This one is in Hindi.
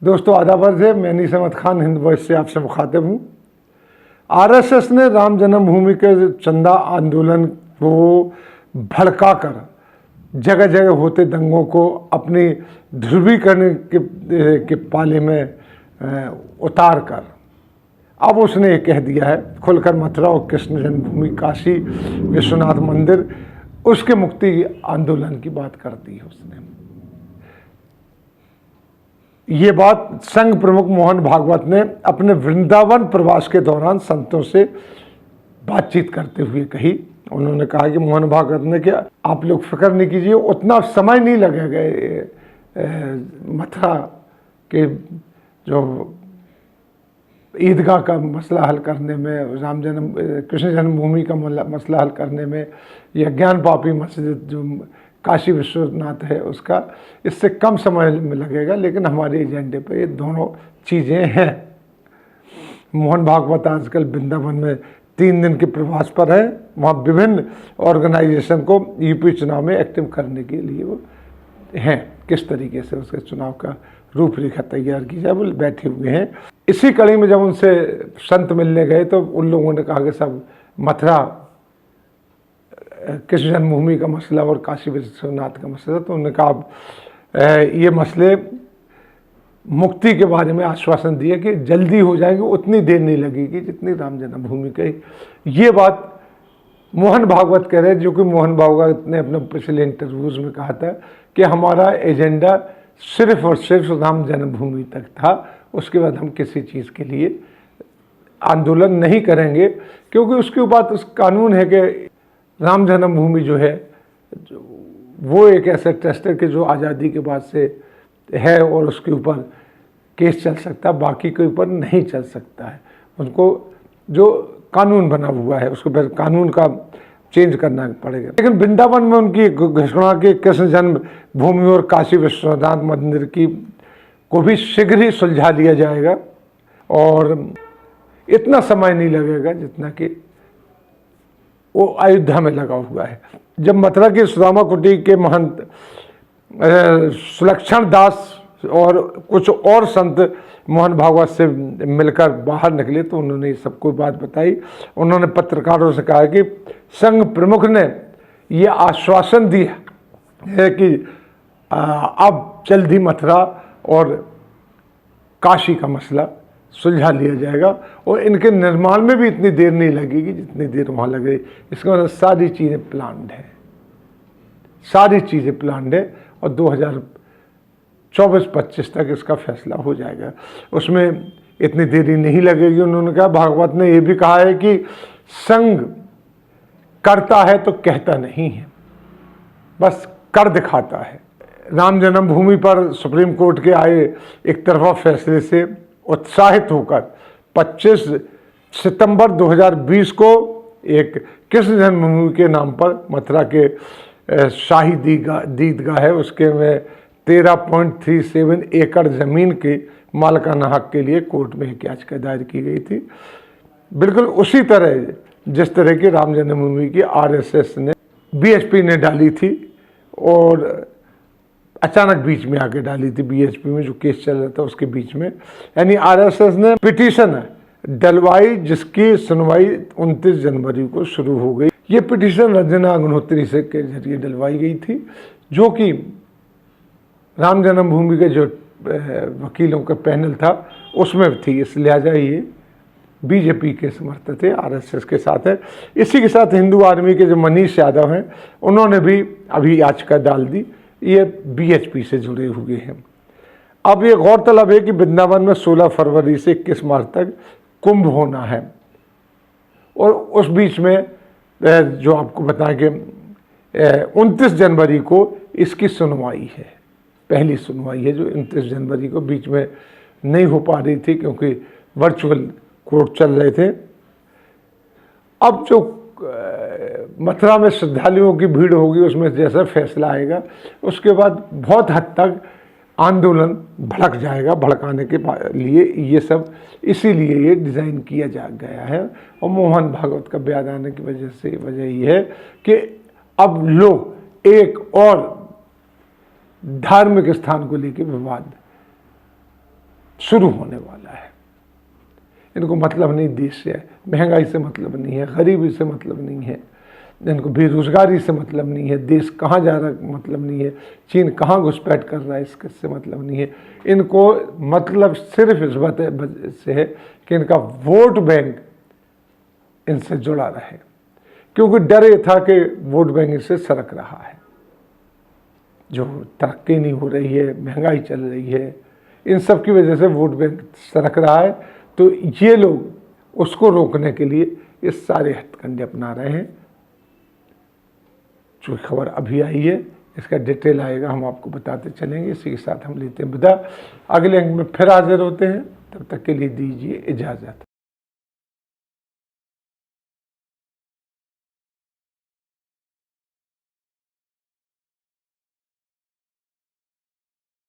दोस्तों आदाब है, मैं अनीस अहमद खान हिंद वॉइस से आपसे मुखातिब हूँ। आरएसएस ने राम जन्मभूमि के चंदा आंदोलन को भड़काकर जगह जगह होते दंगों को अपनी ध्रुवीकरण के पाले में उतार कर अब उसने ये कह दिया है खुलकर मथुरा और कृष्ण जन्मभूमि काशी विश्वनाथ मंदिर उसके मुक्ति आंदोलन की बात कर दी है उसने। ये बात संघ प्रमुख मोहन भागवत ने अपने वृंदावन प्रवास के दौरान संतों से बातचीत करते हुए कही। उन्होंने कहा कि मोहन भागवत ने कि आप लोग फिक्र नहीं कीजिए, उतना समय नहीं लगेगा मथुरा के जो ईदगाह का मसला हल करने में, कृष्ण जन्मभूमि का मसला हल करने में, या ज्ञान पापी मस्जिद जो काशी विश्वनाथ है उसका, इससे कम समय में लगेगा, लेकिन हमारे एजेंडे पे ये दोनों चीज़ें हैं। मोहन भागवत आजकल वृंदावन में 3 दिन के प्रवास पर है। वहाँ विभिन्न ऑर्गेनाइजेशन को यूपी चुनाव में एक्टिव करने के लिए वो हैं, किस तरीके से उसके चुनाव का रूपरेखा तैयार की जाए, वो बैठे हुए हैं। इसी कड़ी में जब उनसे संत मिलने गए तो उन लोगों ने कहा कि सब मथुरा कृष्ण जन्मभूमि का मसला और काशी विश्वनाथ का मसला, तो उन्होंने कहा ये मसले मुक्ति के बारे में आश्वासन दिया कि जल्दी हो जाएंगे, उतनी देर नहीं लगेगी जितनी राम जन्मभूमि का। ये बात मोहन भागवत कह रहे हैं, जो कि मोहन भागवत ने अपने पिछले इंटरव्यूज़ में कहा था कि हमारा एजेंडा सिर्फ और सिर्फ राम जन्मभूमि तक था, उसके बाद हम किसी चीज़ के लिए आंदोलन नहीं करेंगे, क्योंकि उसके बाद उस कानून है कि राम जन्मभूमि जो है वो एक ऐसा ट्रस्ट है कि जो आज़ादी के बाद से है और उसके ऊपर केस चल सकता है, बाकी के ऊपर नहीं चल सकता है। उनको जो कानून बना हुआ है उसको फिर कानून का चेंज करना पड़ेगा। लेकिन वृंदावन में उनकी घोषणा की कृष्ण जन्मभूमि और काशी विश्वनाथ मंदिर की को भी शीघ्र ही सुलझा लिया जाएगा और इतना समय नहीं लगेगा जितना कि वो अयोध्या में लगा हुआ है। जब मथुरा की सुदामा कुटी के महंत सुलक्षण दास और कुछ और संत मोहन भागवत से मिलकर बाहर निकले तो उन्होंने सबको बात बताई। उन्होंने पत्रकारों से कहा कि संघ प्रमुख ने ये आश्वासन दिया है कि अब जल्दी मथुरा और काशी का मसला सुलझा लिया जाएगा और इनके निर्माण में भी इतनी देर नहीं लगेगी जितनी देर वहाँ लगे। इसका मतलब सारी चीज़ें प्लान्ड है, सारी चीज़ें प्लान्ड है और 2024-25 तक इसका फैसला हो जाएगा, उसमें इतनी देरी नहीं लगेगी। उन्होंने कहा, भागवत ने यह भी कहा है कि संघ करता है तो कहता नहीं है, बस कर दिखाता है। राम जन्मभूमि पर सुप्रीम कोर्ट के आए एक तरफा फैसले से उत्साहित होकर 25 सितंबर 2020 को एक कृष्ण जन्मभूमि के नाम पर मथुरा के शाही दीदगाह है उसके में 13.37 एकड़ ज़मीन के मालिकाना हक के लिए कोर्ट में एक याचिका दायर की गई थी। बिल्कुल उसी तरह जिस तरह की राम जन्मभूमि की आरएसएस ने बीएचपी ने डाली थी और अचानक बीच में आके डाली थी बीएचपी में जो केस चल रहा था उसके बीच में, यानी आरएसएस ने पिटीशन डलवाई जिसकी सुनवाई 29 जनवरी को शुरू हो गई। ये पिटीशन रंजना अग्निहोत्री से के जरिए डलवाई गई थी, जो कि राम जन्मभूमि के जो वकीलों का पैनल था उसमें थी, इस लिहाजा ये बीजेपी के समर्थक थे, आरएसएस के साथ है। इसी के साथ हिंदू आर्मी के जो मनीष यादव हैं उन्होंने भी अभी याचिका डाल दी, ये बीएचपी से जुड़े हुए हैं। अब ये गौरतलब है कि वृंदावन में 16 फरवरी से 21 मार्च तक कुंभ होना है और उस बीच में जो आपको बताएं कि 29 जनवरी को इसकी सुनवाई है, पहली सुनवाई है जो 29 जनवरी को, बीच में नहीं हो पा रही थी क्योंकि वर्चुअल कोर्ट चल रहे थे। अब जो मथुरा में श्रद्धालुओं की भीड़ होगी उसमें जैसा फैसला आएगा उसके बाद बहुत हद तक आंदोलन भड़क जाएगा। भड़काने के लिए ये सब इसीलिए ये डिज़ाइन किया गया है और मोहन भागवत का बयान आने की वजह ये है कि अब लोग एक और धार्मिक स्थान को लेकर विवाद शुरू होने वाला है। इनको मतलब नहीं देश से, महंगाई से मतलब नहीं है, गरीबी से मतलब नहीं है, इनको बेरोजगारी से मतलब नहीं है, देश कहाँ जा रहा मतलब नहीं है, चीन कहाँ घुसपैठ कर रहा है इससे मतलब नहीं है। इनको मतलब सिर्फ इस बात से है कि इनका वोट बैंक इनसे जुड़ा रहे, क्योंकि डर ये था कि वोट बैंक इनसे सरक रहा है। जो तरक्की नहीं हो रही है, महंगाई चल रही है, इन सब की वजह से वोट बैंक सरक रहा है। तो ये लोग उसको रोकने के लिए ये सारे हथकंडे अपना रहे हैं। जो खबर अभी आई है इसका डिटेल आएगा, हम आपको बताते चलेंगे। इसी के साथ हम लेते हैं विदा, अगले अंक में फिर हाजिर होते हैं। तब तक के लिए दीजिए इजाज़त।